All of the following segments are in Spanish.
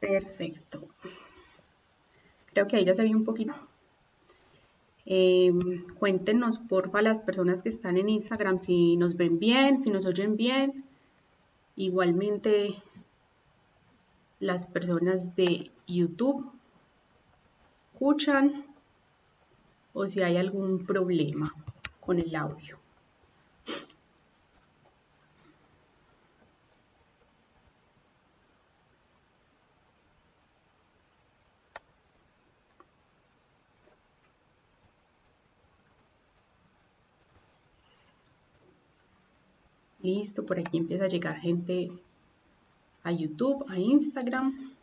Perfecto. Creo que ahí ya se vio un poquito. Cuéntenos, porfa, las personas que están en Instagram si nos ven bien, si nos oyen bien. Igualmente, las personas de YouTube escuchan o si hay algún problema con el audio. Listo, por aquí empieza a llegar gente a YouTube, a Instagram.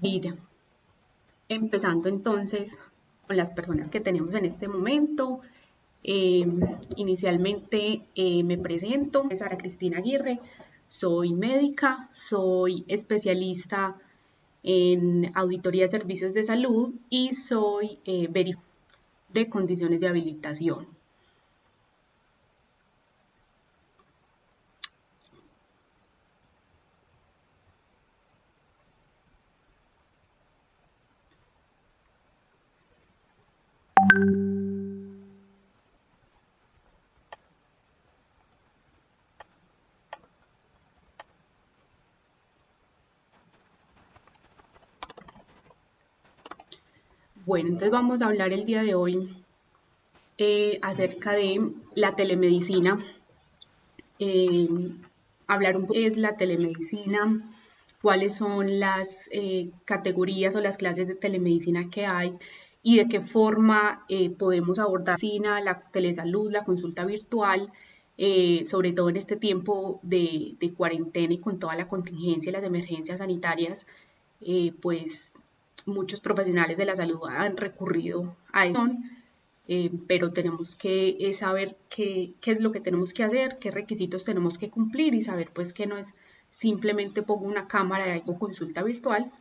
Ir empezando entonces con las personas que tenemos en este momento. Inicialmente me presento, soy Sara Cristina Aguirre, soy médica, soy especialista en auditoría de servicios de salud y soy verificadora de condiciones de habilitación. Bueno, entonces vamos a hablar el día de hoy acerca de la telemedicina. Hablar un poco qué es la telemedicina, cuáles son las categorías o las clases de telemedicina que hay y de qué forma podemos abordar la telesalud, la consulta virtual, sobre todo en este tiempo de cuarentena y con toda la contingencia y las emergencias sanitarias, pues muchos profesionales de la salud han recurrido a eso. Pero tenemos que saber qué es lo que tenemos que hacer, qué requisitos tenemos que cumplir y saber pues que no es simplemente pongo una cámara y hago consulta virtual,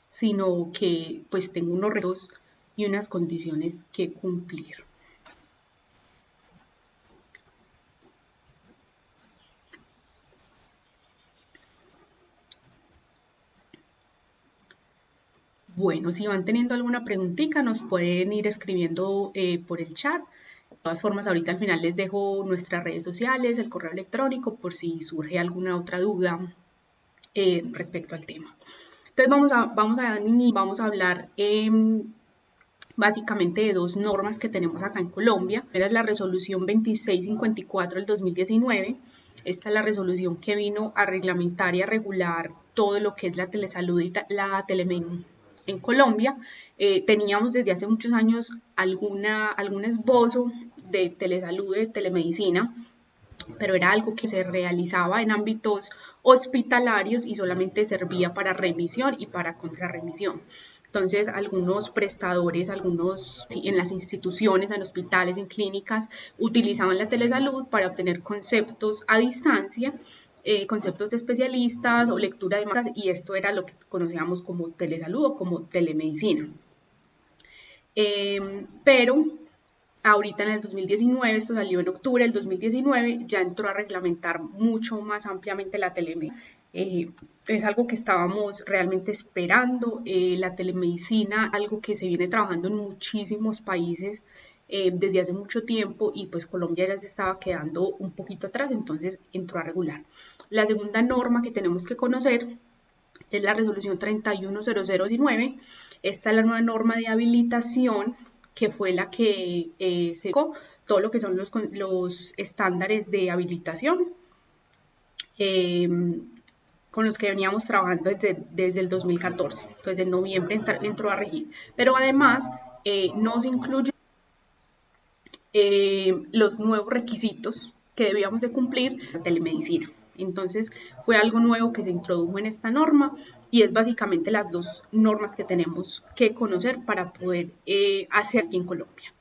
sino que pues tengo unos retos y unas condiciones que cumplir. Bueno, si van teniendo alguna preguntita, nos pueden ir escribiendo por el chat. De todas formas, ahorita al final les dejo nuestras redes sociales, el correo electrónico, por si surge alguna otra duda respecto al tema. Entonces vamos a hablar básicamente de dos normas que tenemos acá en Colombia. Una es la resolución 2654 del 2019. Esta es la resolución que vino a reglamentar y a regular todo lo que es la telesalud y la telemedicina en Colombia. Teníamos desde hace muchos años algún esbozo de telesalud, de telemedicina, pero era algo que se realizaba en ámbitos hospitalarios y solamente servía para remisión y para contrarremisión. Entonces, algunos prestadores, en las instituciones, en hospitales, en clínicas, utilizaban la telesalud para obtener conceptos a distancia, conceptos de especialistas o lectura de mapas, y esto era lo que conocíamos como telesalud o como telemedicina. Pero ahorita en el 2019, esto salió en octubre del 2019, ya entró a reglamentar mucho más ampliamente la telemedicina. Es algo que estábamos realmente esperando. La telemedicina, algo que se viene trabajando en muchísimos países desde hace mucho tiempo, y pues Colombia ya se estaba quedando un poquito atrás, entonces entró a regular. La segunda norma que tenemos que conocer es la resolución 310019. Esta es la nueva norma de habilitación, que fue la que se todo lo que son los estándares de habilitación con los que veníamos trabajando desde el 2014. Entonces, en noviembre entró a regir. Pero además nos incluye los nuevos requisitos que debíamos de cumplir la telemedicina. Entonces fue algo nuevo que se introdujo en esta norma y es básicamente las dos normas que tenemos que conocer para poder hacer aquí en Colombia.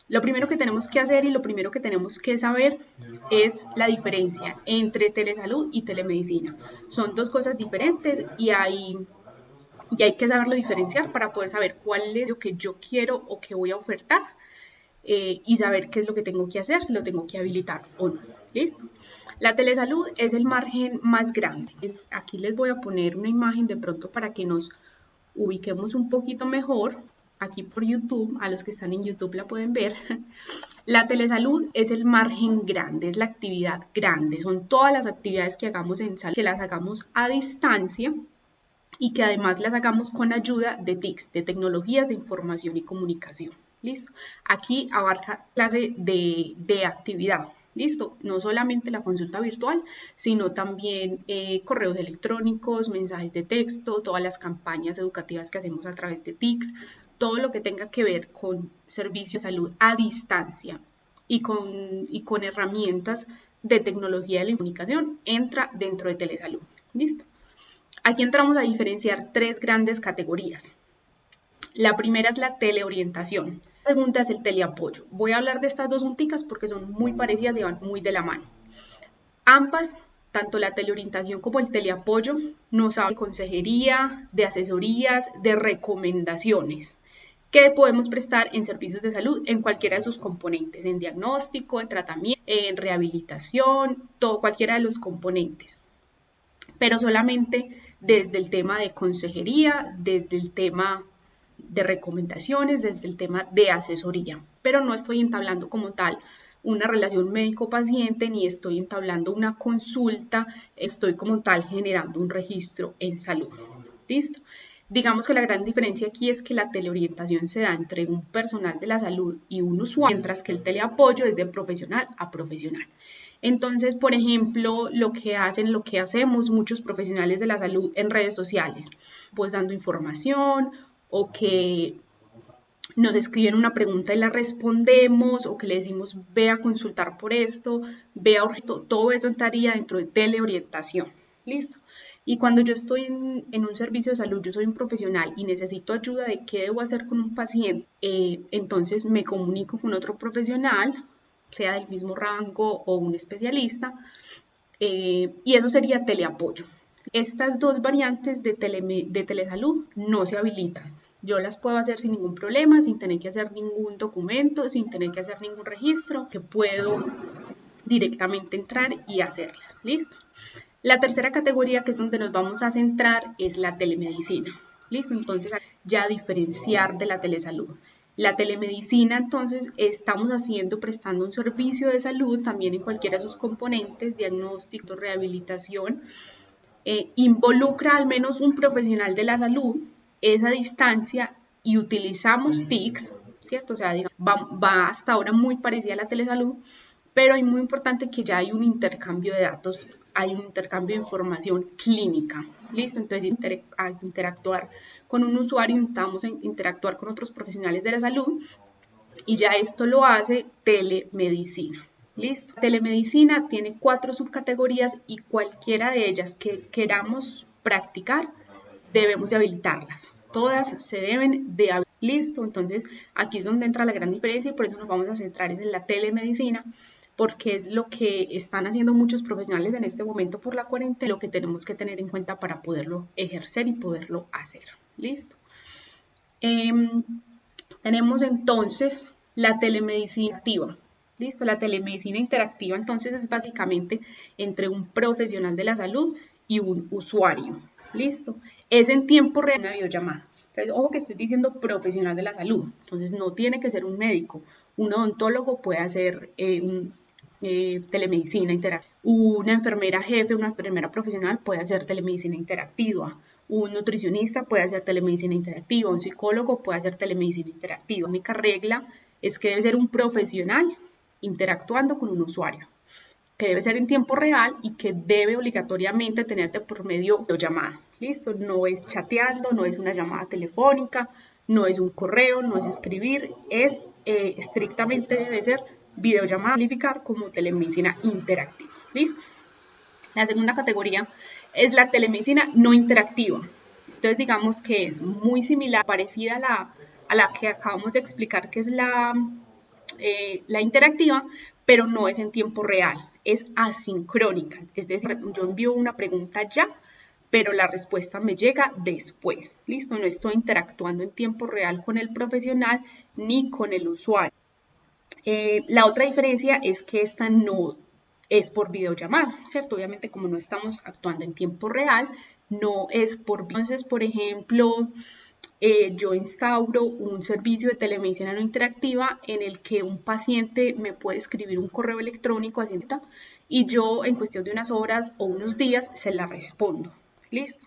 Lo primero que tenemos que hacer y lo primero que tenemos que saber es la diferencia entre telesalud y telemedicina. Son dos cosas diferentes y hay que saberlo diferenciar para poder saber cuál es lo que yo quiero o que voy a ofertar y saber qué es lo que tengo que hacer, si lo tengo que habilitar o no. ¿Listo? La telesalud es el margen más grande. Aquí les voy a poner una imagen de pronto para que nos ubiquemos un poquito mejor. Aquí por YouTube, a los que están en YouTube la pueden ver. La telesalud es el margen grande, es la actividad grande. Son todas las actividades que hagamos en salud, que las hagamos a distancia y que además las hagamos con ayuda de TICs, de tecnologías de información y comunicación. ¿Listo? Aquí abarca clase de actividad. ¿Listo? No solamente la consulta virtual, sino también correos electrónicos, mensajes de texto, todas las campañas educativas que hacemos a través de TICs, todo lo que tenga que ver con servicios de salud a distancia y con herramientas de tecnología de la comunicación entra dentro de telesalud. ¿Listo? Aquí entramos a diferenciar tres grandes categorías. La primera es la teleorientación, la segunda es el teleapoyo. Voy a hablar de estas dos junticas porque son muy parecidas y van muy de la mano. Ambas, tanto la teleorientación como el teleapoyo, nos hablan de consejería, de asesorías, de recomendaciones que podemos prestar en servicios de salud en cualquiera de sus componentes, en diagnóstico, en tratamiento, en rehabilitación, cualquiera de los componentes. Pero solamente desde el tema de consejería, desde el tema de recomendaciones, desde el tema de asesoría, pero no estoy entablando como tal una relación médico-paciente, ni estoy entablando una consulta, estoy como tal generando un registro en salud. ¿Listo? Digamos que la gran diferencia aquí es que la teleorientación se da entre un personal de la salud y un usuario, mientras que el teleapoyo es de profesional a profesional. Entonces, por ejemplo, lo que hacemos muchos profesionales de la salud en redes sociales, pues dando información o que nos escriben una pregunta y la respondemos, o que le decimos ve a consultar por esto, ve a esto, todo eso entraría dentro de teleorientación. ¿Listo? Y cuando yo estoy en un servicio de salud, yo soy un profesional y necesito ayuda de qué debo hacer con un paciente, entonces me comunico con otro profesional, sea del mismo rango o un especialista, y eso sería teleapoyo. Estas dos variantes de telesalud no se habilitan. Yo las puedo hacer sin ningún problema, sin tener que hacer ningún documento, sin tener que hacer ningún registro, que puedo directamente entrar y hacerlas. ¿Listo? La tercera categoría, que es donde nos vamos a centrar, es la telemedicina. ¿Listo? Entonces, ya diferenciar de la telesalud. La telemedicina, entonces, estamos prestando un servicio de salud, también en cualquiera de sus componentes, diagnóstico, rehabilitación, involucra al menos un profesional de la salud, esa distancia, y utilizamos TICs, ¿cierto? O sea, digamos, va hasta ahora muy parecida a la telesalud, pero es muy importante que ya hay un intercambio de datos, hay un intercambio de información clínica, ¿listo? Entonces, al interactuar con un usuario, intentamos interactuar con otros profesionales de la salud, y ya esto lo hace telemedicina. ¿Listo? Telemedicina tiene 4 subcategorías y cualquiera de ellas que queramos practicar debemos de habilitarlas. Todas se deben de habilitar. ¿Listo? Entonces aquí es donde entra la gran diferencia y por eso nos vamos a centrar en la telemedicina, porque es lo que están haciendo muchos profesionales en este momento por la cuarentena, lo que tenemos que tener en cuenta para poderlo ejercer y poderlo hacer. ¿Listo? Tenemos entonces la telemedicina activa. ¿Listo? La telemedicina interactiva entonces es básicamente entre un profesional de la salud y un usuario. ¿Listo? Es en tiempo real una videollamada. Entonces, ojo que estoy diciendo profesional de la salud. Entonces, no tiene que ser un médico. Un odontólogo puede hacer telemedicina interactiva. Una enfermera jefe, una enfermera profesional puede hacer telemedicina interactiva. Un nutricionista puede hacer telemedicina interactiva. Un psicólogo puede hacer telemedicina interactiva. La única regla es que debe ser un profesional interactuando con un usuario, que debe ser en tiempo real y que debe obligatoriamente tenerte por medio de llamada. ¿Listo? No es chateando, no es una llamada telefónica, no es un correo, no es escribir, es estrictamente debe ser videollamada calificar como telemedicina interactiva. ¿Listo? La segunda categoría es la telemedicina no interactiva. Entonces digamos que es muy similar, parecida a la que acabamos de explicar, que es la interactiva, pero no es en tiempo real, es asincrónica. Es decir, yo envío una pregunta ya, pero la respuesta me llega después. ¿Listo? No estoy interactuando en tiempo real con el profesional ni con el usuario. La otra diferencia es que esta no es por videollamada, ¿cierto? Obviamente como no estamos actuando en tiempo real, no es por video. Entonces, por ejemplo, yo instauro un servicio de telemedicina no interactiva en el que un paciente me puede escribir un correo electrónico y yo en cuestión de unas horas o unos días se la respondo. ¿Listo?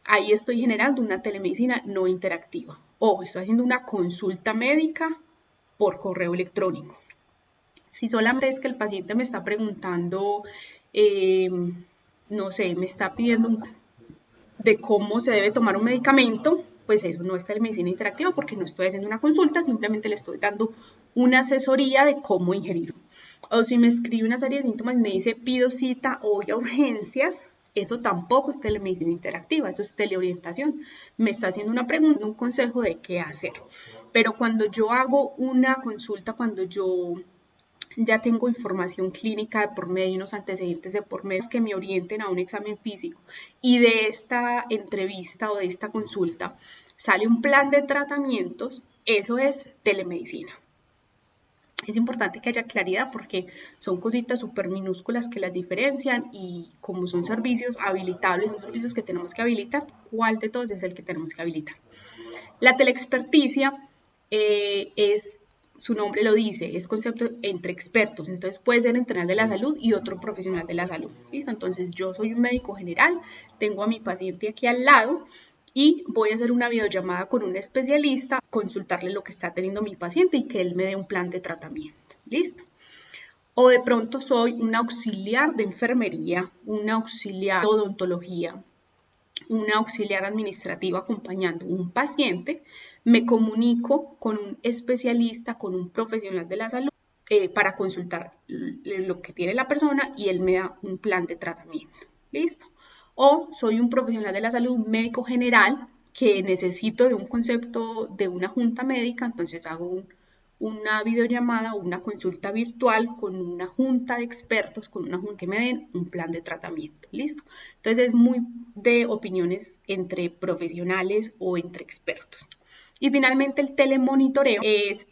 Ahí estoy generando una telemedicina no interactiva. O estoy haciendo una consulta médica por correo electrónico. Si solamente es que el paciente me está preguntando, no sé, me está pidiendo de cómo se debe tomar un medicamento, pues eso no es telemedicina interactiva porque no estoy haciendo una consulta, simplemente le estoy dando una asesoría de cómo ingerirlo. O si me escribe una serie de síntomas y me dice pido cita o voy a urgencias, eso tampoco es telemedicina interactiva, eso es teleorientación. Me está haciendo una pregunta, un consejo de qué hacer. Pero cuando yo hago una consulta, cuando yo ya tengo información clínica de por medio, unos antecedentes de por medio que me orienten a un examen físico y de esta entrevista o de esta consulta sale un plan de tratamientos, eso es telemedicina. Es importante que haya claridad porque son cositas súper minúsculas que las diferencian y como son servicios habilitables, son servicios que tenemos que habilitar, ¿cuál de todos es el que tenemos que habilitar? La teleexperticia es, su nombre lo dice, es concepto entre expertos, entonces puede ser entre de la salud y otro profesional de la salud. ¿Listo? Entonces yo soy un médico general, tengo a mi paciente aquí al lado y voy a hacer una videollamada con un especialista, consultarle lo que está teniendo mi paciente y que él me dé un plan de tratamiento. ¿Listo? O de pronto soy un auxiliar de enfermería, un auxiliar de odontología, una auxiliar administrativa acompañando a un paciente, me comunico con un especialista, con un profesional de la salud para consultar lo que tiene la persona y él me da un plan de tratamiento. ¿Listo? O soy un profesional de la salud, un médico general, que necesito de un concepto de una junta médica, entonces hago una videollamada o una consulta virtual con una junta de expertos, con una junta que me den un plan de tratamiento. ¿Listo? Entonces es muy de opiniones entre profesionales o entre expertos. Y finalmente el telemonitoreo es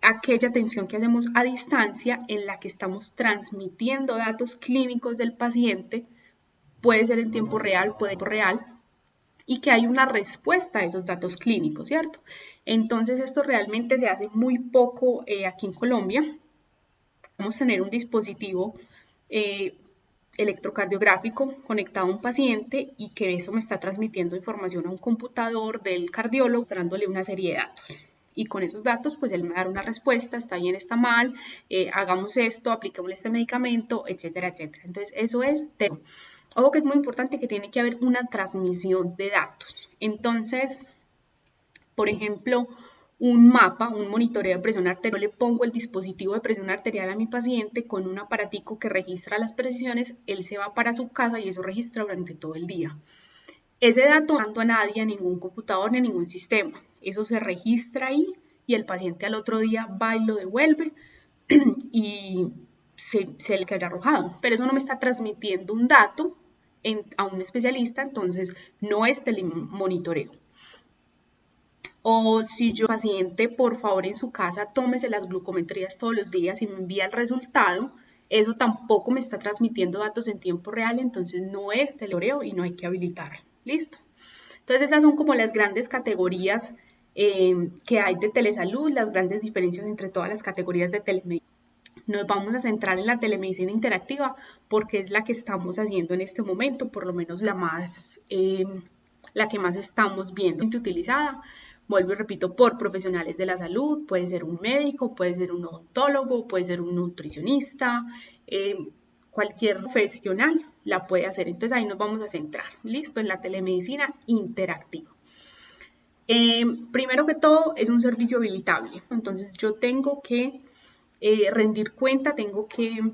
aquella atención que hacemos a distancia en la que estamos transmitiendo datos clínicos del paciente, puede ser en tiempo real, puede ser real, y que hay una respuesta a esos datos clínicos, ¿cierto? Entonces esto realmente se hace muy poco aquí en Colombia. Vamos a tener un dispositivo electrocardiográfico conectado a un paciente y que eso me está transmitiendo información a un computador del cardiólogo, dándole una serie de datos. Y con esos datos, pues él me va a dar una respuesta, está bien, está mal, hagamos esto, apliquémosle este medicamento, etcétera, etcétera. Entonces, eso es tema. Ojo que es muy importante que tiene que haber una transmisión de datos. Entonces, por ejemplo, un mapa, un monitoreo de presión arterial, le pongo el dispositivo de presión arterial a mi paciente con un aparatico que registra las presiones, él se va para su casa y eso registra durante todo el día. Ese dato no mando a nadie, a ningún computador ni a ningún sistema. Eso se registra ahí y el paciente al otro día va y lo devuelve y se le queda arrojado. Pero eso no me está transmitiendo un dato a un especialista, entonces no es telemonitoreo. O si yo, paciente, por favor en su casa tómese las glucometrías todos los días y me envía el resultado, eso tampoco me está transmitiendo datos en tiempo real, entonces no es telemonitoreo y no hay que habilitarlo. ¿Listo? Entonces esas son como las grandes categorías que hay de telesalud, las grandes diferencias entre todas las categorías de telemedicina. Nos vamos a centrar en la telemedicina interactiva porque es la que estamos haciendo en este momento, por lo menos la que más estamos viendo utilizada. Vuelvo y repito, por profesionales de la salud, puede ser un médico, puede ser un odontólogo, puede ser un nutricionista, cualquier profesional la puede hacer. Entonces ahí nos vamos a centrar, ¿listo? En la telemedicina interactiva. Primero que todo, es un servicio habilitable. Entonces yo tengo que rendir cuenta, tengo que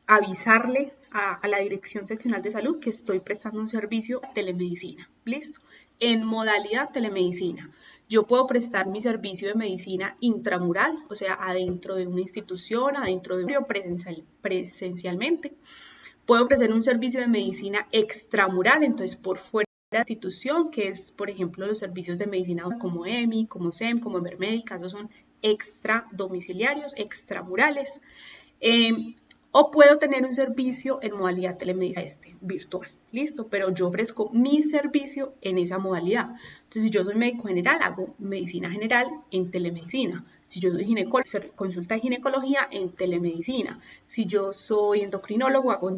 avisarle a la Dirección Seccional de Salud que estoy prestando un servicio de telemedicina. ¿Listo? En modalidad telemedicina. Yo puedo prestar mi servicio de medicina intramural, o sea, adentro de una institución, adentro de un presencialmente. Puedo ofrecer un servicio de medicina extramural, entonces por fuera de la institución, que es, por ejemplo, los servicios de medicina como EMI, como SEM, como Emermédica, esos son extra domiciliarios, extramurales. O puedo tener un servicio en modalidad telemedicina virtual, listo, pero yo ofrezco mi servicio en esa modalidad. Entonces, si yo soy médico general, hago medicina general en telemedicina. Si yo soy ginecólogo, consulta de ginecología en telemedicina. Si yo soy endocrinólogo, hago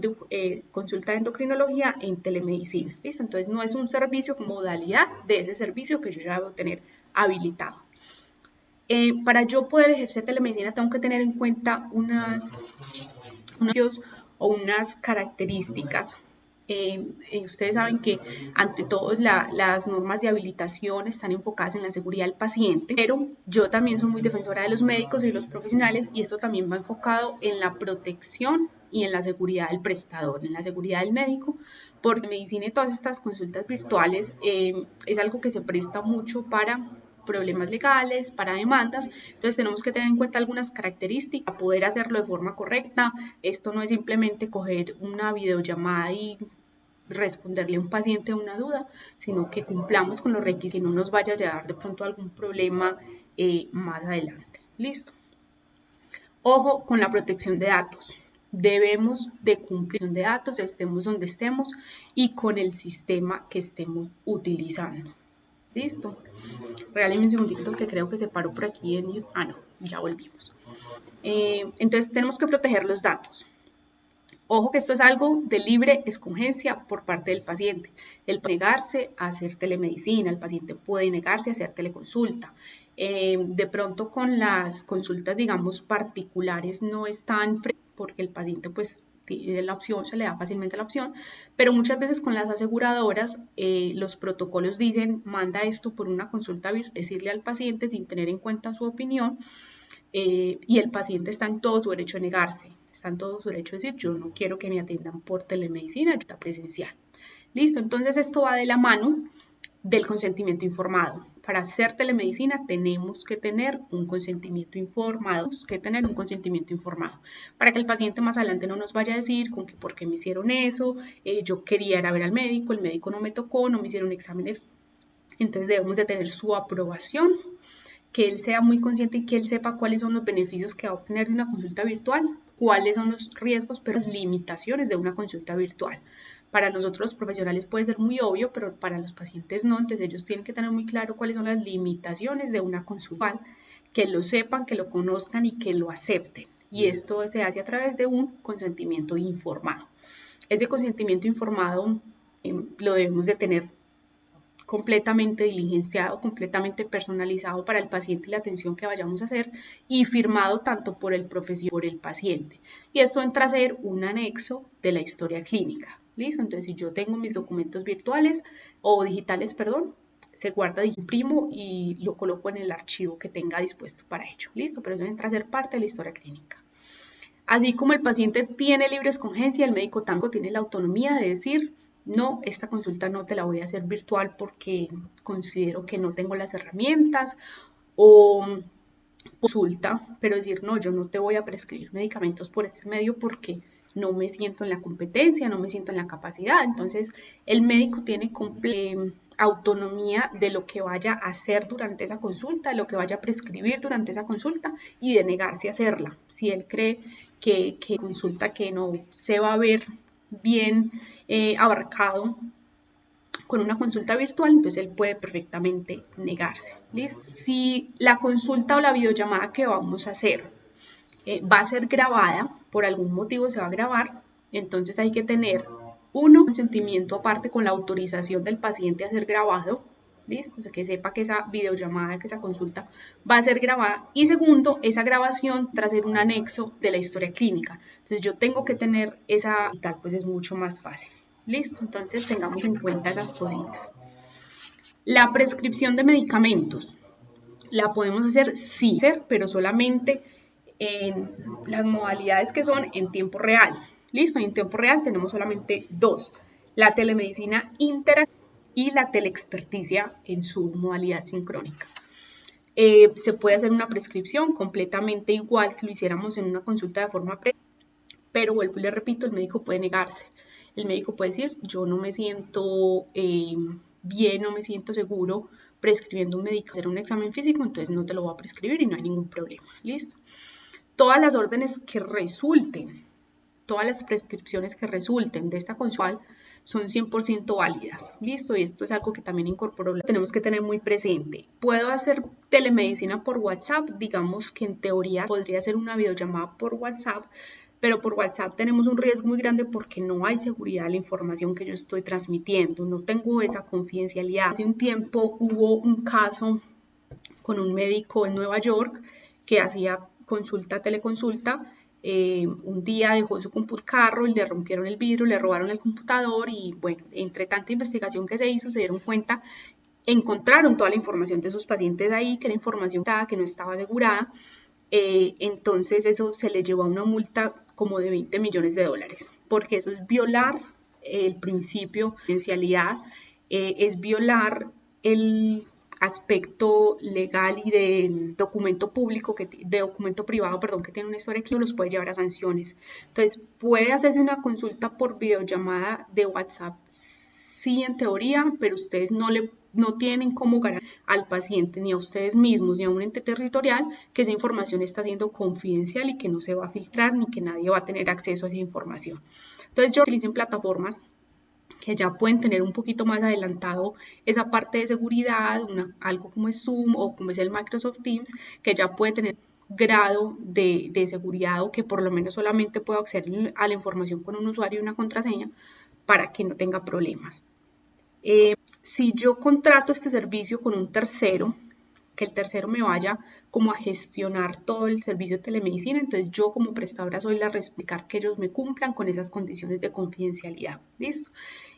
consulta de endocrinología en telemedicina, listo. Entonces, no es un servicio con modalidad de ese servicio que yo ya debo tener habilitado. Para yo poder ejercer telemedicina tengo que tener en cuenta unas características. Ustedes saben que ante todo las normas de habilitación están enfocadas en la seguridad del paciente, pero yo también soy muy defensora de los médicos y los profesionales, y esto también va enfocado en la protección y en la seguridad del prestador, en la seguridad del médico, porque medicina y todas estas consultas virtuales es algo que se presta mucho para problemas legales, para demandas. Entonces tenemos que tener en cuenta algunas características para poder hacerlo de forma correcta. Esto no es simplemente coger una videollamada y responderle a un paciente una duda, sino que cumplamos con los requisitos y no nos vaya a llevar de pronto algún problema más adelante. Listo. Ojo con la protección de datos. Debemos de cumplir de datos, estemos donde estemos y con el sistema que estemos utilizando. Listo. Regálenme un segundito que creo que se paró por aquí en YouTube. Ah, no, ya volvimos. Entonces tenemos que proteger los datos. Ojo que esto es algo de libre escogencia por parte del paciente. El negarse a hacer telemedicina, el paciente puede negarse a hacer teleconsulta. De pronto con las consultas, digamos, particulares no están porque el paciente pues tiene la opción, se le da fácilmente la opción, pero muchas veces con las aseguradoras los protocolos dicen manda esto por una consulta virtual, decirle al paciente sin tener en cuenta su opinión, y el paciente está en todo su derecho a negarse, está en todo su derecho a decir yo no quiero que me atiendan por telemedicina, yo está presencial. Listo, entonces esto va de la mano del consentimiento informado. Para hacer telemedicina tenemos que tener un consentimiento informado, para que el paciente más adelante no nos vaya a decir con que por qué me hicieron eso, yo quería ir a ver al médico, el médico no me tocó, no me hicieron exámenes. Entonces debemos de tener su aprobación, que él sea muy consciente y que él sepa cuáles son los beneficios que va a obtener de una consulta virtual, cuáles son los riesgos, pero las limitaciones de una consulta virtual. Para nosotros los profesionales puede ser muy obvio, pero para los pacientes no, entonces ellos tienen que tener muy claro cuáles son las limitaciones de una consulta, que lo sepan, que lo conozcan y que lo acepten. Y esto se hace a través de un consentimiento informado. Ese consentimiento informado lo debemos de tener completamente diligenciado, completamente personalizado para el paciente y la atención que vayamos a hacer, y firmado tanto por el profesional como por el paciente. Y esto entra a ser un anexo de la historia clínica. ¿Listo? Entonces, si yo tengo mis documentos virtuales o digitales, perdón, se guarda, imprimo y lo coloco en el archivo que tenga dispuesto para ello. ¿Listo? Pero eso entra a ser parte de la historia clínica. Así como el paciente tiene libre escogencia, el médico tampoco tiene la autonomía de decir no, esta consulta no te la voy a hacer virtual porque considero que no tengo las herramientas, o consulta, pero decir no, yo no te voy a prescribir medicamentos por este medio porque no me siento en la competencia, no me siento en la capacidad. Entonces el médico tiene autonomía de lo que vaya a hacer durante esa consulta, de lo que vaya a prescribir durante esa consulta y de negarse a hacerla. Si él cree que consulta que no se va a ver bien abarcado con una consulta virtual, entonces él puede perfectamente negarse. ¿Listo? Si la consulta o la videollamada que vamos a hacer va a ser grabada, por algún motivo se va a grabar, entonces hay que tener un consentimiento aparte con la autorización del paciente a ser grabado. ¿Listo? O sea, que sepa que esa videollamada, que esa consulta va a ser grabada. Y segundo, esa grabación tras ser un anexo de la historia clínica. Entonces yo tengo que tener esa y tal, pues es mucho más fácil. ¿Listo? Entonces tengamos en cuenta esas cositas. La prescripción de medicamentos la podemos hacer, sí, pero solamente en las modalidades que son en tiempo real. Listo, en tiempo real tenemos solamente dos: la telemedicina interactiva y la teleexperticia en su modalidad sincrónica. Se puede hacer una prescripción completamente igual que lo hiciéramos en una consulta de forma pero vuelvo y le repito, el médico puede negarse. El médico puede decir, yo no me siento bien, no me siento seguro prescribiendo un medicamento, hacer un examen físico, entonces no te lo voy a prescribir y no hay ningún problema. ¿Listo? Todas las órdenes que resulten, todas las prescripciones que resulten de esta consulta son 100% válidas. ¿Listo? Y esto es algo que también incorporó, tenemos que tener muy presente. Puedo hacer telemedicina por WhatsApp, digamos que en teoría podría hacer una videollamada por WhatsApp, pero por WhatsApp tenemos un riesgo muy grande porque no hay seguridad de la información que yo estoy transmitiendo, no tengo esa confidencialidad. Hace un tiempo hubo un caso con un médico en Nueva York que hacía teleconsulta. Un día dejó su carro y le rompieron el vidrio, le robaron el computador y bueno, entre tanta investigación que se hizo, se dieron cuenta, encontraron toda la información de sus pacientes ahí, que era información que no estaba asegurada. Entonces eso se le llevó a una multa como de $20 millones, porque eso es violar el principio de confidencialidad, es violar el aspecto legal y de documento público, de documento privado, perdón, que tiene una historia que los puede llevar a sanciones. Entonces puede hacerse una consulta por videollamada de WhatsApp, sí, en teoría, pero ustedes no tienen cómo garantizar al paciente, ni a ustedes mismos, ni a un ente territorial, que esa información está siendo confidencial y que no se va a filtrar, ni que nadie va a tener acceso a esa información. Entonces yo utilizo plataformas que ya pueden tener un poquito más adelantado esa parte de seguridad, algo como es Zoom o como es el Microsoft Teams, que ya puede tener grado de seguridad o que por lo menos solamente pueda acceder a la información con un usuario y una contraseña para que no tenga problemas. Si yo contrato este servicio con un tercero, que el tercero me vaya como a gestionar todo el servicio de telemedicina, entonces yo como prestadora soy la responsable que ellos me cumplan con esas condiciones de confidencialidad. ¿Listo?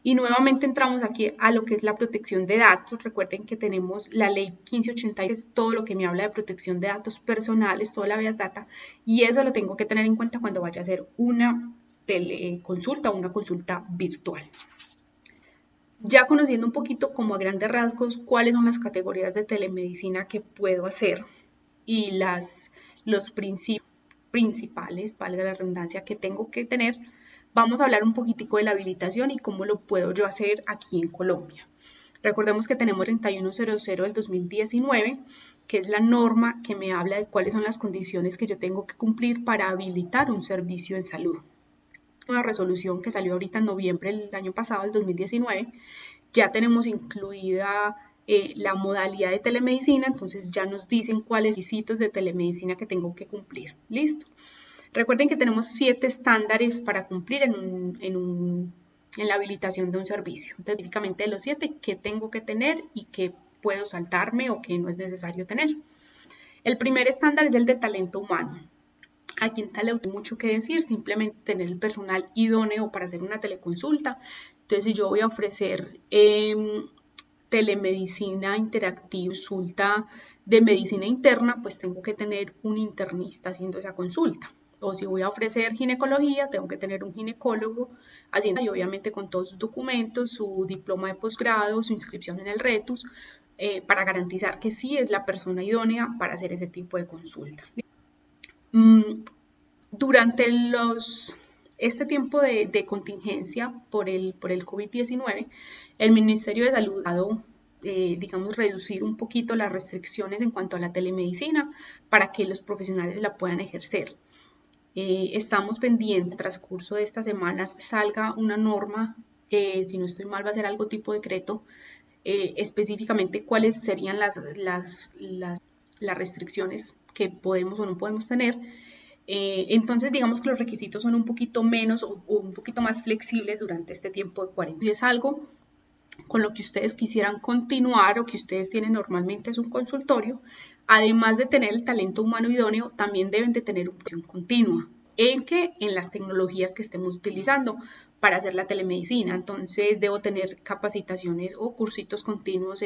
Y nuevamente entramos aquí a lo que es la protección de datos. Recuerden que tenemos la ley 1580, que es todo lo que me habla de protección de datos personales, toda la Big Data, y eso lo tengo que tener en cuenta cuando vaya a hacer una teleconsulta o una consulta virtual. Ya conociendo un poquito como a grandes rasgos cuáles son las categorías de telemedicina que puedo hacer y los principios principales, valga la redundancia, que tengo que tener, vamos a hablar un poquitico de la habilitación y cómo lo puedo yo hacer aquí en Colombia. Recordemos que tenemos 3100 del 2019, que es la norma que me habla de cuáles son las condiciones que yo tengo que cumplir para habilitar un servicio en salud. Una resolución que salió ahorita en noviembre del año pasado, el 2019, ya tenemos incluida la modalidad de telemedicina, entonces ya nos dicen cuáles requisitos de telemedicina que tengo que cumplir. Listo. Recuerden que tenemos 7 estándares para cumplir en la habilitación de un servicio. Entonces, típicamente de los 7, ¿qué tengo que tener y qué puedo saltarme o qué no es necesario tener? El primer estándar es el de talento humano. Aquí en Taleo hay mucho que decir, simplemente tener el personal idóneo para hacer una teleconsulta. Entonces, si yo voy a ofrecer telemedicina interactiva, consulta de medicina interna, pues tengo que tener un internista haciendo esa consulta. O si voy a ofrecer ginecología, tengo que tener un ginecólogo haciendo, y obviamente con todos sus documentos, su diploma de posgrado, su inscripción en el RETUS, para garantizar que sí es la persona idónea para hacer ese tipo de consulta. Durante este tiempo de contingencia por el COVID-19, el Ministerio de Salud ha dado, digamos, reducir un poquito las restricciones en cuanto a la telemedicina para que los profesionales la puedan ejercer. Estamos pendientes, en el transcurso de estas semanas salga una norma, si no estoy mal va a ser algo tipo decreto, específicamente cuáles serían las restricciones que podemos o no podemos tener. Entonces digamos que los requisitos son un poquito menos o un poquito más flexibles durante este tiempo de cuarentena. Si es algo con lo que ustedes quisieran continuar o que ustedes tienen normalmente es un consultorio, además de tener el talento humano idóneo, también deben de tener una opción continua. en las tecnologías que estemos utilizando para hacer la telemedicina. Entonces debo tener capacitaciones o cursitos continuos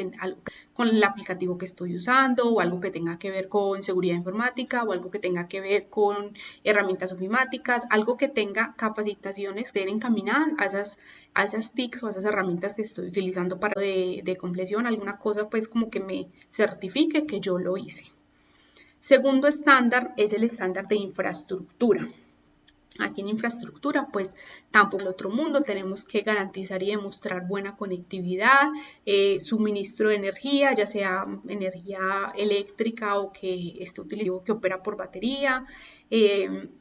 con el aplicativo que estoy usando, o algo que tenga que ver con seguridad informática, o algo que tenga que ver con herramientas ofimáticas, algo que tenga capacitaciones que estén encaminadas a esas TICs o a esas herramientas que estoy utilizando para de compleción, alguna cosa pues como que me certifique que yo lo hice. Segundo estándar es el estándar de infraestructura. Aquí en infraestructura, pues tampoco el otro mundo, tenemos que garantizar y demostrar buena conectividad, suministro de energía, ya sea energía eléctrica o que esté utilizado, que opera por batería,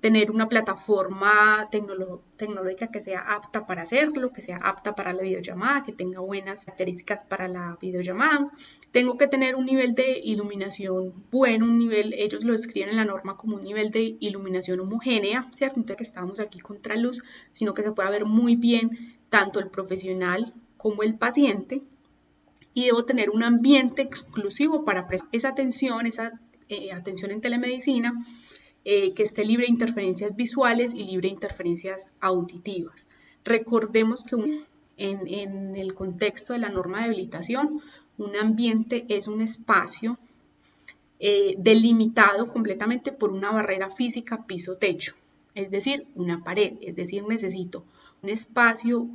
tener una plataforma tecnológica que sea apta para hacerlo, que sea apta para la videollamada, que tenga buenas características para la videollamada. Tengo que tener un nivel de iluminación bueno, ellos lo describen en la norma como un nivel de iluminación homogénea, ¿cierto? Entonces que estamos aquí contra luz, sino que se pueda ver muy bien tanto el profesional como el paciente. Y debo tener un ambiente exclusivo para prestar esa atención en telemedicina, que esté libre de interferencias visuales y libre de interferencias auditivas. Recordemos que en el contexto de la norma de habilitación, un ambiente es un espacio delimitado completamente por una barrera física piso-techo, es decir, una pared, es decir, necesito un espacio,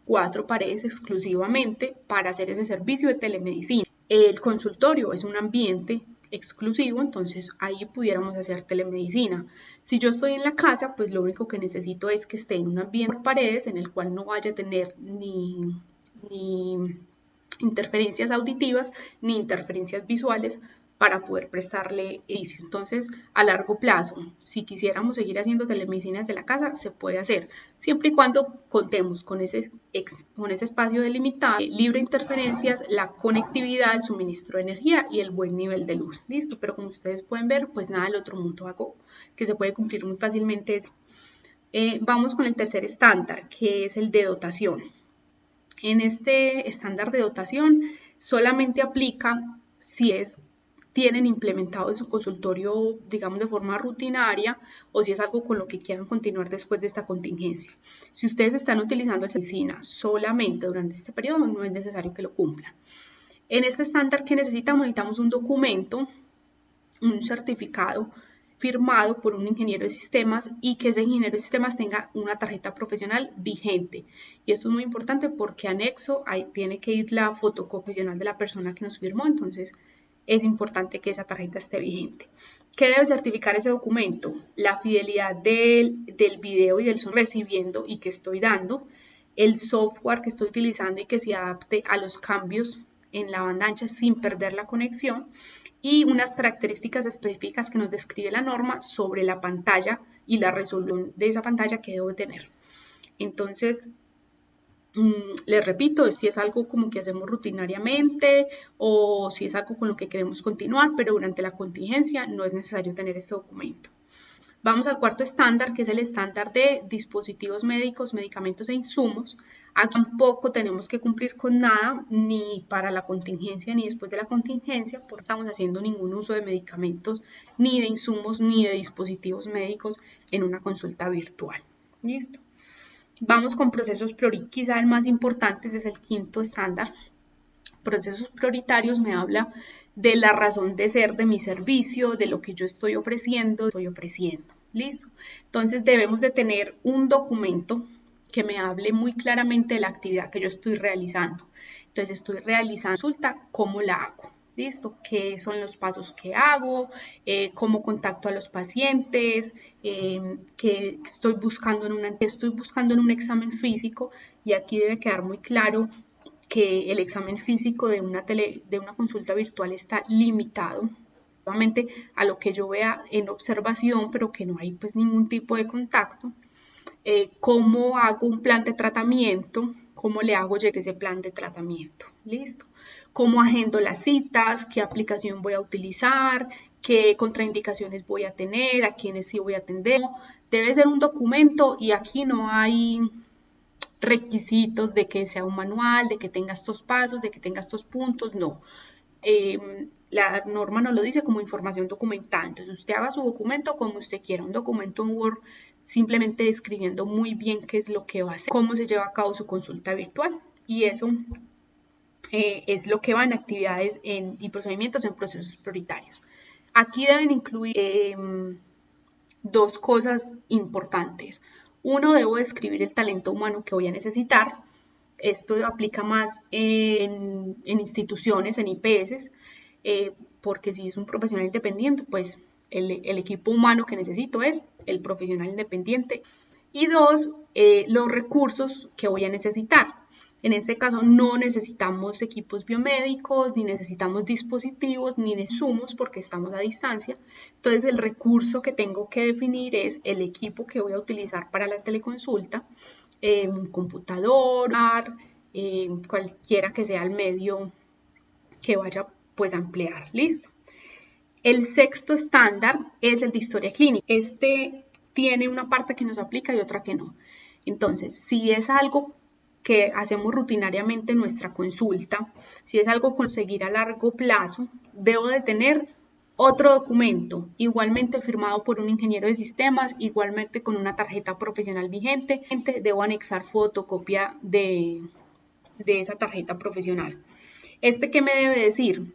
4 paredes exclusivamente para hacer ese servicio de telemedicina. El consultorio es un ambiente exclusivo, entonces ahí pudiéramos hacer telemedicina. Si yo estoy en la casa, pues lo único que necesito es que esté en un ambiente por paredes en el cual no vaya a tener ni interferencias auditivas ni interferencias visuales para poder prestarle servicio. Entonces, a largo plazo, si quisiéramos seguir haciendo telemedicina desde la casa, se puede hacer, siempre y cuando contemos con ese espacio delimitado, libre de interferencias, la conectividad, el suministro de energía y el buen nivel de luz. Listo, pero como ustedes pueden ver, pues nada del otro mundo hago que se puede cumplir muy fácilmente. Vamos con el tercer estándar, que es el de dotación. En este estándar de dotación solamente aplica si tienen implementado en su consultorio, digamos, de forma rutinaria, o si es algo con lo que quieran continuar después de esta contingencia. Si ustedes están utilizando medicina solamente durante este periodo, no es necesario que lo cumplan. En este estándar, ¿qué necesitamos? Necesitamos un documento, un certificado firmado por un ingeniero de sistemas, y que ese ingeniero de sistemas tenga una tarjeta profesional vigente. Y esto es muy importante porque anexo ahí tiene que ir la fotocopia profesional de la persona que nos firmó, entonces es importante que esa tarjeta esté vigente. ¿Qué debe certificar ese documento? La fidelidad del video y del son recibiendo y que estoy dando, el software que estoy utilizando y que se adapte a los cambios en la banda ancha sin perder la conexión, y unas características específicas que nos describe la norma sobre la pantalla y la resolución de esa pantalla que debo tener. Entonces, les repito, si es algo como que hacemos rutinariamente o si es algo con lo que queremos continuar, pero durante la contingencia no es necesario tener este documento. Vamos al cuarto estándar, que es el estándar de dispositivos médicos, medicamentos e insumos. Aquí tampoco tenemos que cumplir con nada, ni para la contingencia ni después de la contingencia, porque no estamos haciendo ningún uso de medicamentos, ni de insumos, ni de dispositivos médicos en una consulta virtual. ¿Listo? Vamos con procesos prioritarios, quizá el más importante, ese es el quinto estándar. Procesos prioritarios me habla de la razón de ser de mi servicio, de lo que yo estoy ofreciendo. ¿Listo? Entonces debemos de tener un documento que me hable muy claramente de la actividad que yo estoy realizando. Entonces estoy realizando consulta, ¿cómo la hago? ¿Listo? ¿Qué son los pasos que hago? ¿Cómo contacto a los pacientes? ¿Qué estoy buscando en un examen físico? Y aquí debe quedar muy claro que el examen físico de una consulta virtual está limitado nuevamente a lo que yo vea en observación, pero que no hay pues ningún tipo de contacto. ¿Cómo hago un plan de tratamiento? ¿Cómo le hago llegar ese plan de tratamiento? ¿Listo? ¿Cómo agendo las citas? ¿Qué aplicación voy a utilizar? ¿Qué contraindicaciones voy a tener? ¿A quiénes sí voy a atender? Debe ser un documento y aquí no hay requisitos de que sea un manual, de que tenga estos pasos, de que tenga estos puntos, no. la norma nos lo dice como información documentada. Entonces usted haga su documento como usted quiera, un documento en Word, simplemente describiendo muy bien qué es lo que va a hacer, cómo se lleva a cabo su consulta virtual. Y eso es lo que va en actividades y procedimientos en procesos prioritarios. Aquí deben incluir dos cosas importantes. Uno, debo describir el talento humano que voy a necesitar. Esto aplica más en instituciones, en IPS, porque si es un profesional independiente, pues el equipo humano que necesito es el profesional independiente. Y dos, los recursos que voy a necesitar. En este caso no necesitamos equipos biomédicos, ni necesitamos dispositivos, ni insumos porque estamos a distancia. Entonces el recurso que tengo que definir es el equipo que voy a utilizar para la teleconsulta, un computador, cualquiera que sea el medio que vaya pues a emplear. Listo. El sexto estándar es el de historia clínica. Este tiene una parte que nos aplica y otra que no. Entonces, si es algo que hacemos rutinariamente en nuestra consulta, si es algo con seguir a largo plazo, debo de tener otro documento, igualmente firmado por un ingeniero de sistemas, igualmente con una tarjeta profesional vigente. Debo anexar fotocopia de esa tarjeta profesional. ¿Qué me debe decir?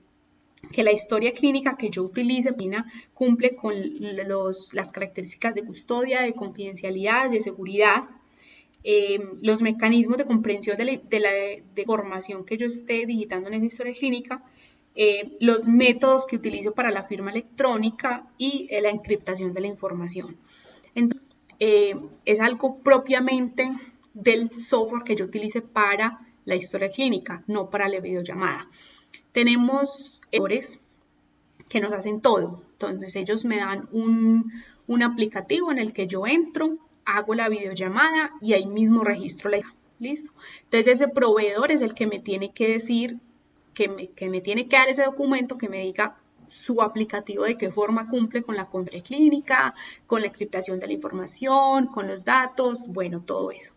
Que la historia clínica que yo utilice cumple con las características de custodia, de confidencialidad, de seguridad, los mecanismos de comprensión de la información que yo esté digitando en esa historia clínica, los métodos que utilizo para la firma electrónica y la encriptación de la información. Entonces, es algo propiamente del software que yo utilice para la historia clínica, no para la videollamada. Tenemos editores que nos hacen todo. Entonces ellos me dan un aplicativo en el que yo entro, hago la videollamada y ahí mismo registro la historia. ¿Listo? Entonces ese proveedor es el que me tiene que decir, que me tiene que dar ese documento que me diga su aplicativo de qué forma cumple con la compra clínica, con la encriptación de la información, con los datos, bueno, todo eso.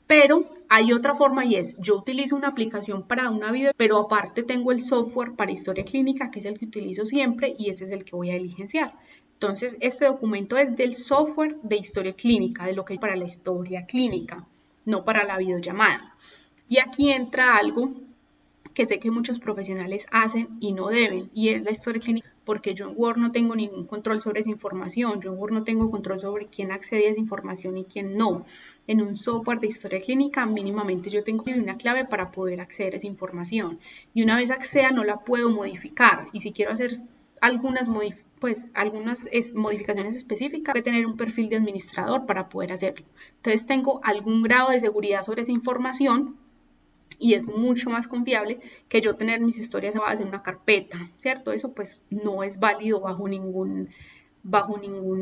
Pero hay otra forma y es, yo utilizo una aplicación para una video, pero aparte tengo el software para historia clínica, que es el que utilizo siempre y ese es el que voy a diligenciar. Entonces, este documento es del software de historia clínica, de lo que es para la historia clínica, no para la videollamada. Y aquí entra algo que sé que muchos profesionales hacen y no deben, y es la historia clínica, porque yo en Word no tengo ningún control sobre esa información, yo en Word no tengo control sobre quién accede a esa información y quién no. En un software de historia clínica mínimamente yo tengo una clave para poder acceder a esa información, y una vez acceda no la puedo modificar, y si quiero hacer algunas modificaciones específicas, tengo que tener un perfil de administrador para poder hacerlo. Entonces tengo algún grado de seguridad sobre esa información, y es mucho más confiable que yo tener mis historias basadas en una carpeta, ¿cierto? Eso pues no es válido bajo ningún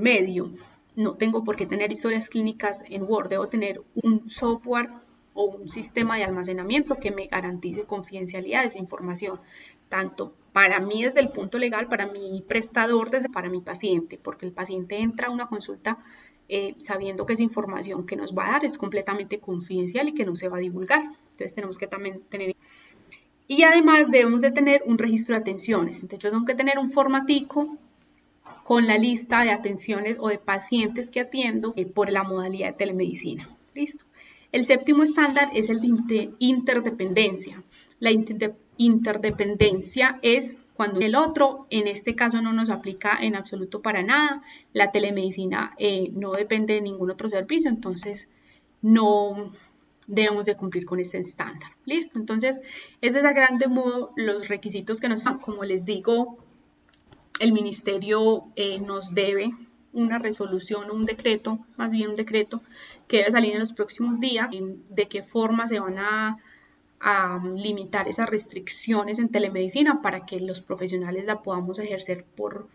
medio. No tengo por qué tener historias clínicas en Word, debo tener un software o un sistema de almacenamiento que me garantice confidencialidad de esa información, tanto para mí desde el punto legal, para mi prestador, para mi paciente, porque el paciente entra a una consulta sabiendo que esa información que nos va a dar es completamente confidencial y que no se va a divulgar. Entonces tenemos que también tener... Y además debemos de tener un registro de atenciones. Entonces yo tengo que tener un formatico con la lista de atenciones o de pacientes que atiendo por la modalidad de telemedicina. ¿Listo? El séptimo estándar es el de interdependencia. La interdependencia es cuando el otro, en este caso no nos aplica en absoluto para nada, la telemedicina no depende de ningún otro servicio, entonces no debemos de cumplir con este estándar. ¿Listo? Entonces, este es a grande modo los requisitos que nos dan. Como les digo, el ministerio nos debe una resolución o un decreto, más bien un decreto, que debe salir en los próximos días, de qué forma se van a limitar esas restricciones en telemedicina para que los profesionales la podamos ejercer por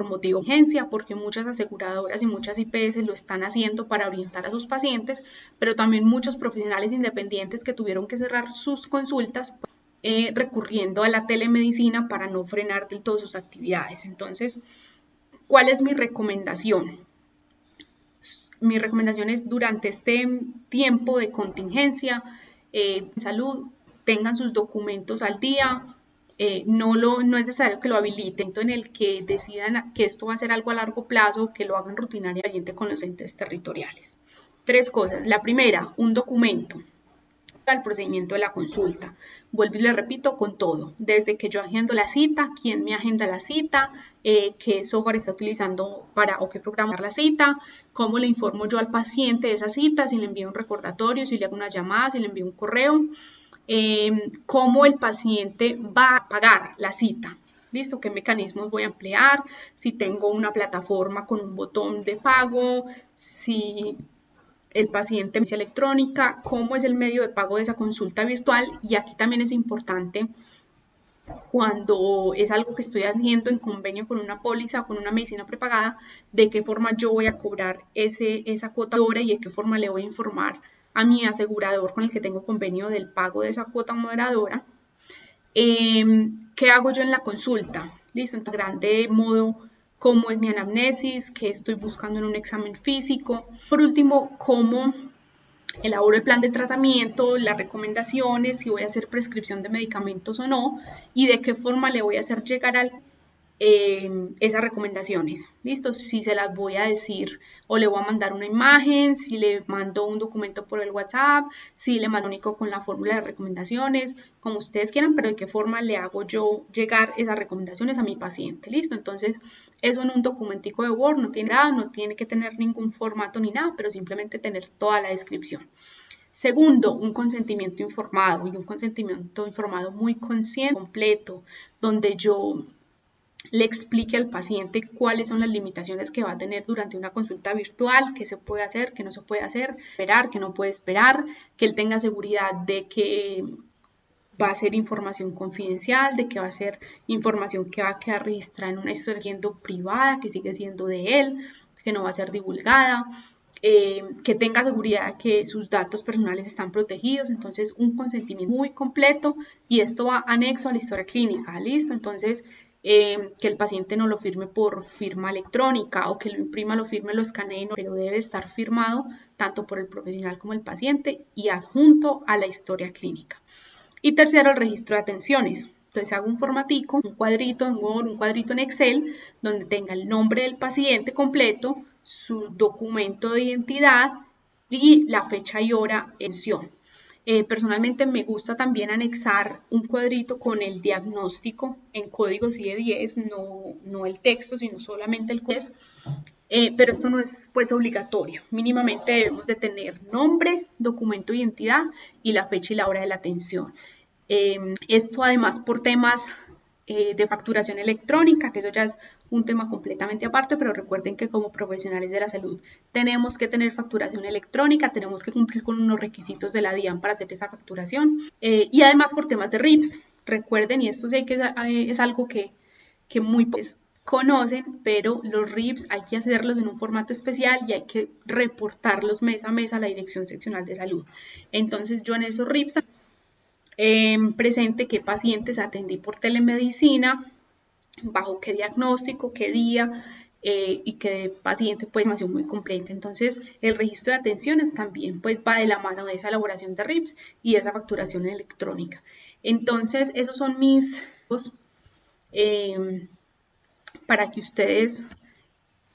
motivo de urgencia, porque muchas aseguradoras y muchas IPS lo están haciendo para orientar a sus pacientes, pero también muchos profesionales independientes que tuvieron que cerrar sus consultas recurriendo a la telemedicina para no frenar del todo sus actividades. Entonces, ¿cuál es mi recomendación? Mi recomendación es durante este tiempo de contingencia, salud, tengan sus documentos al día, no es necesario que lo habiliten, en el que decidan que esto va a ser algo a largo plazo, que lo hagan rutinariamente con los entes territoriales. 3 cosas. La primera, un documento al procedimiento de la consulta. Vuelvo y le repito con todo, desde que yo agendo la cita, quién me agenda la cita, qué software está utilizando para o qué programar la cita, cómo le informo yo al paciente de esa cita, si le envío un recordatorio, si le hago una llamada, si le envío un correo, cómo el paciente va a pagar la cita. ¿Listo? ¿Qué mecanismos voy a emplear? Si tengo una plataforma con un botón de pago, si el paciente electrónica, cómo es el medio de pago de esa consulta virtual. Y aquí también es importante, cuando es algo que estoy haciendo en convenio con una póliza o con una medicina prepagada, de qué forma yo voy a cobrar esa cuota hora y de qué forma le voy a informar a mi asegurador con el que tengo convenio del pago de esa cuota moderadora. ¿Qué hago yo en la consulta? Listo, en grande modo, cómo es mi anamnesis, qué estoy buscando en un examen físico. Por último, cómo elaboro el plan de tratamiento, las recomendaciones, si voy a hacer prescripción de medicamentos o no, y de qué forma le voy a hacer llegar al esas recomendaciones. ¿Listo? Si se las voy a decir o le voy a mandar una imagen, si le mando un documento por el WhatsApp, si le mando único con la fórmula de recomendaciones, como ustedes quieran, pero de qué forma le hago yo llegar esas recomendaciones a mi paciente. ¿Listo? Entonces, eso en un documentico de Word no tiene nada, no tiene que tener ningún formato ni nada, pero simplemente tener toda la descripción. Segundo, un consentimiento informado, y un consentimiento informado muy consciente, completo, donde yo le explique al paciente cuáles son las limitaciones que va a tener durante una consulta virtual, qué se puede hacer, qué no se puede hacer, esperar, qué no puede esperar, que él tenga seguridad de que va a ser información confidencial, de que va a ser información que va a quedar registrada en una historia siendo privada, que sigue siendo de él, que no va a ser divulgada, que tenga seguridad de que sus datos personales están protegidos. Entonces, un consentimiento muy completo, y esto va anexo a la historia clínica, ¿listo? Entonces, que el paciente no lo firme por firma electrónica o que lo imprima, lo firme, lo escanee, pero debe estar firmado tanto por el profesional como el paciente y adjunto a la historia clínica. Y tercero, el registro de atenciones. Entonces hago un formatico, un cuadrito en Word, un cuadrito en Excel, donde tenga el nombre del paciente completo, su documento de identidad y la fecha y hora de atención. Personalmente me gusta también anexar un cuadrito con el diagnóstico en códigos IE10, no el texto, sino solamente el código. Pero esto no es pues obligatorio. Mínimamente debemos de tener nombre, documento de identidad y la fecha y la hora de la atención. Esto además por temas de facturación electrónica, que eso ya es un tema completamente aparte, pero recuerden que como profesionales de la salud tenemos que tener facturación electrónica, tenemos que cumplir con unos requisitos de la DIAN para hacer esa facturación, y además por temas de RIPS. Recuerden, y esto sí que es algo que muy pocos conocen, pero los RIPS hay que hacerlos en un formato especial y hay que reportarlos mes a mes a la Dirección Seccional de Salud. Entonces yo en esos RIPS presente qué pacientes atendí por telemedicina, bajo qué diagnóstico, qué día, y qué paciente, pues información muy completa. Entonces el registro de atenciones también pues va de la mano de esa elaboración de RIPS y esa facturación electrónica. Entonces esos son mis para que ustedes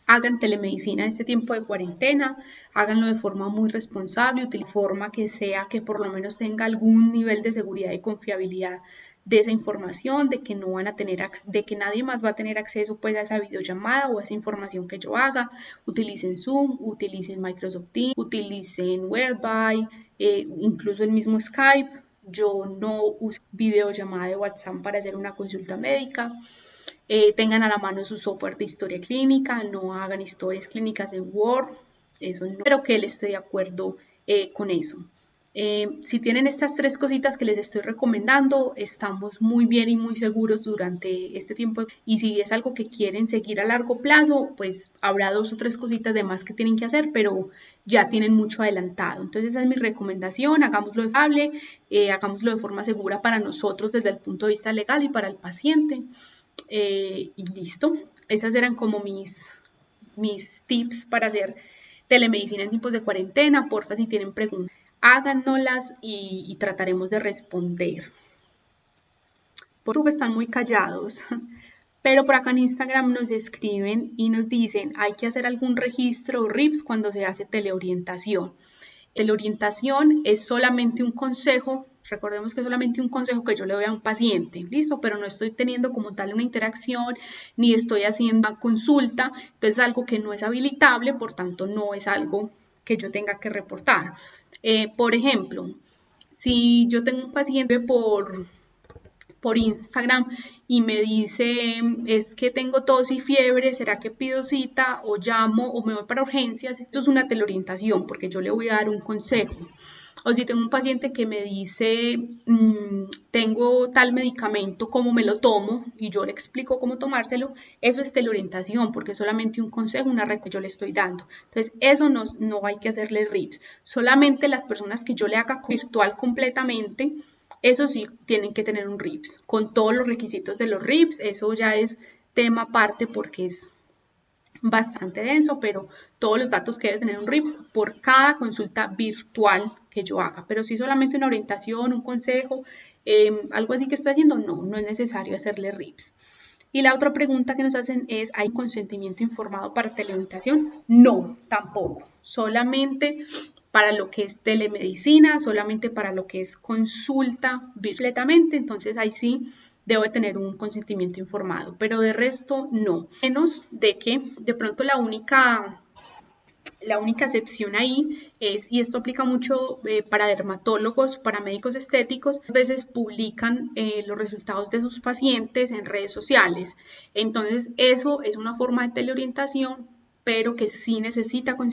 hagan telemedicina en este tiempo de cuarentena, háganlo de forma muy responsable, de forma que sea que por lo menos tenga algún nivel de seguridad y confiabilidad de esa información, de que no van a tener, de que nadie más va a tener acceso pues a esa videollamada o a esa información que yo haga. Utilicen Zoom, utilicen Microsoft Teams, utilicen Whereby, incluso el mismo Skype. Yo no uso videollamada de WhatsApp para hacer una consulta médica. Tengan a la mano su software de historia clínica, no hagan historias clínicas en Word, eso no, pero que él esté de acuerdo con eso. Si tienen estas 3 cositas que les estoy recomendando, estamos muy bien y muy seguros durante este tiempo. Y si es algo que quieren seguir a largo plazo, pues habrá 2 o 3 cositas de más que tienen que hacer, pero ya tienen mucho adelantado. Entonces esa es mi recomendación, hagámoslo estable, hagámoslo de forma segura para nosotros desde el punto de vista legal y para el paciente. Y listo, esas eran como mis tips para hacer telemedicina en tiempos de cuarentena. Porfa, si tienen preguntas, háganoslas y trataremos de responder. Por YouTube están muy callados. Pero por acá en Instagram nos escriben y nos dicen, hay que hacer algún registro o RIPS cuando se hace teleorientación. Teleorientación es solamente un consejo, recordemos que es solamente un consejo que yo le doy a un paciente, ¿listo? Pero no estoy teniendo como tal una interacción, ni estoy haciendo una consulta, entonces es algo que no es habilitable, por tanto no es algo que yo tenga que reportar. Por ejemplo, si yo tengo un paciente por Instagram y me dice, es que tengo tos y fiebre, ¿será que pido cita o llamo o me voy para urgencias? Esto es una teleorientación porque yo le voy a dar un consejo. O si tengo un paciente que me dice, tengo tal medicamento, ¿cómo me lo tomo? Y yo le explico cómo tomárselo, eso es teleorientación porque es solamente un consejo, una red que yo le estoy dando. Entonces, eso no hay que hacerle RIPS. Solamente las personas que yo le haga virtual completamente, eso sí, tienen que tener un RIPS, con todos los requisitos de los RIPS, eso ya es tema aparte porque es bastante denso, pero todos los datos que debe tener un RIPS por cada consulta virtual que yo haga, pero si solamente una orientación, un consejo, algo así que estoy haciendo, no es necesario hacerle RIPS. Y la otra pregunta que nos hacen es, ¿hay consentimiento informado para teleorientación? No, tampoco, solamente para lo que es telemedicina, solamente para lo que es consulta completamente, entonces ahí sí debo de tener un consentimiento informado, pero de resto no, menos de que de pronto la única excepción ahí es, y esto aplica mucho para dermatólogos, para médicos estéticos, a veces publican los resultados de sus pacientes en redes sociales, entonces eso es una forma de teleorientación, pero que sí necesita